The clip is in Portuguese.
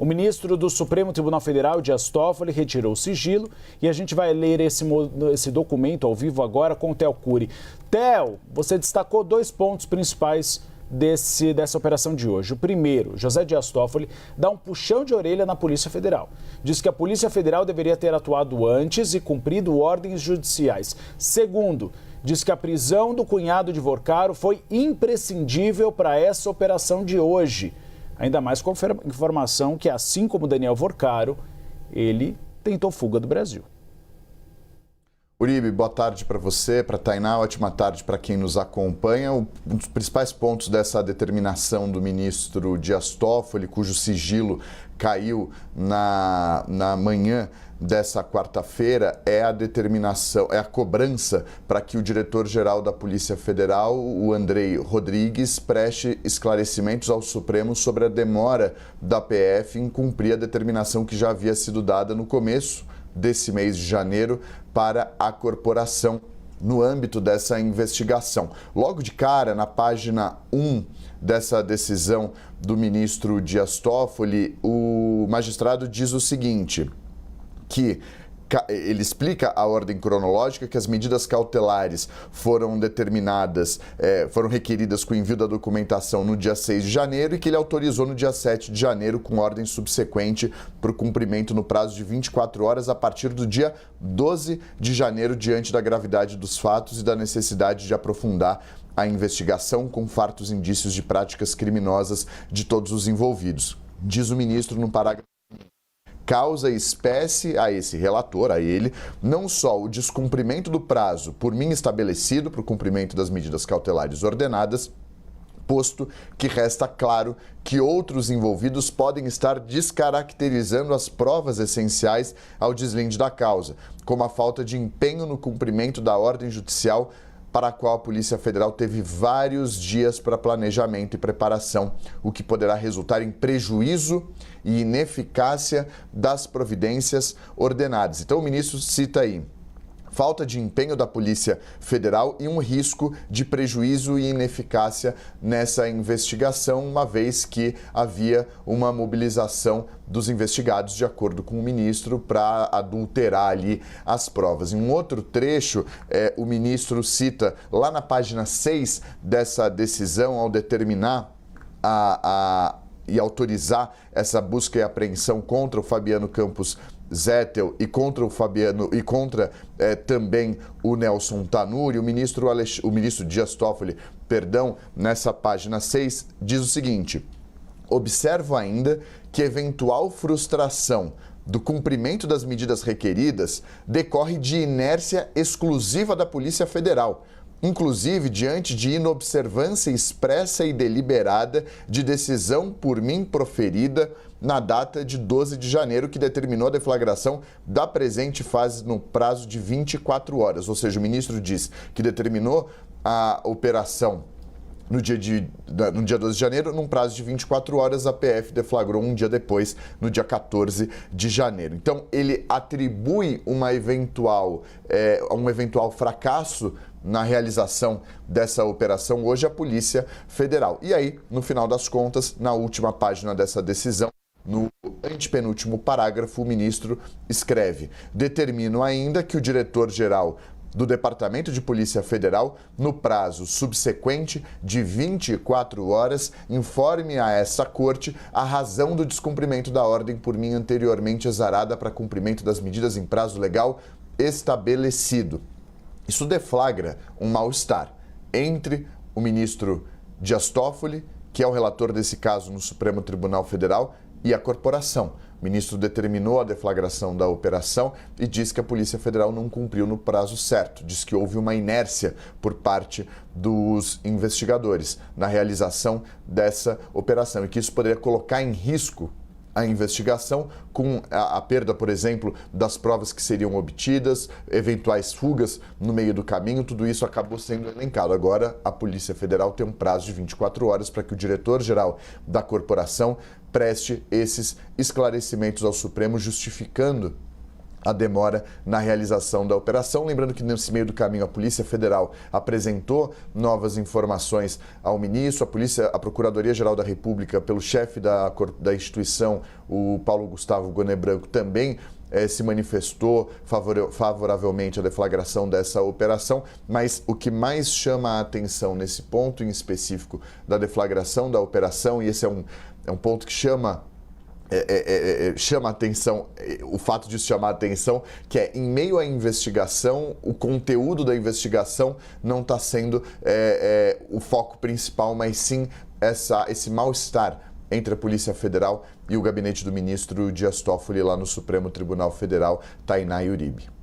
ministro do Supremo Tribunal Federal, Dias Toffoli, retirou o sigilo e a gente vai ler esse documento ao vivo agora com o Theo Cury. Theo, você destacou 2 pontos principais dessa operação de hoje. O primeiro, José Dias Toffoli dá um puxão de orelha na Polícia Federal. Diz que a Polícia Federal deveria ter atuado antes e cumprido ordens judiciais. Segundo, diz que a prisão do cunhado de Vorcaro foi imprescindível para essa operação de hoje. Ainda mais com a informação que, assim como Daniel Vorcaro, ele tentou fuga do Brasil. Uribe, boa tarde para você, para Tainá, ótima tarde para quem nos acompanha. Um dos principais pontos dessa determinação do ministro Dias Toffoli, cujo sigilo caiu na manhã dessa quarta-feira, é a determinação, é a cobrança para que o diretor-geral da Polícia Federal, o Andrei Rodrigues, preste esclarecimentos ao Supremo sobre a demora da PF em cumprir a determinação que já havia sido dada no começo desse mês de janeiro para a corporação no âmbito dessa investigação. Logo de cara, na página 1 dessa decisão do ministro Dias Toffoli, o magistrado diz o seguinte, que ele explica a ordem cronológica, que as medidas cautelares foram determinadas, foram requeridas com o envio da documentação no dia 6 de janeiro e que ele autorizou no dia 7 de janeiro com ordem subsequente para o cumprimento no prazo de 24 horas a partir do dia 12 de janeiro, diante da gravidade dos fatos e da necessidade de aprofundar a investigação com fartos indícios de práticas criminosas de todos os envolvidos. Diz o ministro no parágrafo: causa espécie a esse relator, a ele, não só o descumprimento do prazo por mim estabelecido para o cumprimento das medidas cautelares ordenadas, posto que resta claro que outros envolvidos podem estar descaracterizando as provas essenciais ao deslinde da causa, como a falta de empenho no cumprimento da ordem judicial para a qual a Polícia Federal teve vários dias para planejamento e preparação, o que poderá resultar em prejuízo e ineficácia das providências ordenadas. Então o ministro cita aí falta de empenho da Polícia Federal e um risco de prejuízo e ineficácia nessa investigação, uma vez que havia uma mobilização dos investigados, de acordo com o ministro, para adulterar ali as provas. Em um outro trecho, o ministro cita lá na página 6 dessa decisão, ao determinar e autorizar essa busca e apreensão contra o Fabiano Campos Zettel e contra o Fabiano e contra também o Nelson Tanuri, o ministro Dias Toffoli, nessa página 6, diz o seguinte: observo ainda que eventual frustração do cumprimento das medidas requeridas decorre de inércia exclusiva da Polícia Federal, inclusive diante de inobservância expressa e deliberada de decisão por mim proferida na data de 12 de janeiro, que determinou a deflagração da presente fase no prazo de 24 horas. Ou seja, o ministro diz que determinou a operação no dia 12 de janeiro, num prazo de 24 horas, a PF deflagrou um dia depois, no dia 14 de janeiro. Então, ele atribui um eventual fracasso na realização dessa operação hoje à Polícia Federal. E aí, no final das contas, na última página dessa decisão, no antepenúltimo parágrafo, o ministro escreve: determino ainda que o diretor-geral do Departamento de Polícia Federal, no prazo subsequente de 24 horas, informe a essa Corte a razão do descumprimento da ordem por mim anteriormente exarada para cumprimento das medidas em prazo legal estabelecido. Isso deflagra um mal-estar entre o ministro Dias Toffoli, que é o relator desse caso no Supremo Tribunal Federal, e a corporação. O ministro determinou a deflagração da operação e diz que a Polícia Federal não cumpriu no prazo certo. Diz que houve uma inércia por parte dos investigadores na realização dessa operação e que isso poderia colocar em risco a investigação, com a perda, por exemplo, das provas que seriam obtidas, eventuais fugas no meio do caminho. Tudo isso acabou sendo elencado. Agora, a Polícia Federal tem um prazo de 24 horas para que o diretor-geral da corporação preste esses esclarecimentos ao Supremo, justificando a demora na realização da operação. Lembrando que nesse meio do caminho a Polícia Federal apresentou novas informações ao ministro, a Procuradoria-Geral da República, pelo chefe da instituição, o Paulo Gustavo Goné Branco, também se manifestou favoravelmente à deflagração dessa operação, mas o que mais chama a atenção nesse ponto em específico da deflagração da operação, e esse é um ponto que chama a atenção, o fato disso chamar a atenção, que é, em meio à investigação, o conteúdo da investigação não está sendo o foco principal, mas sim esse mal-estar entre a Polícia Federal e o gabinete do ministro Dias Toffoli lá no Supremo Tribunal Federal, Tainá Uribe.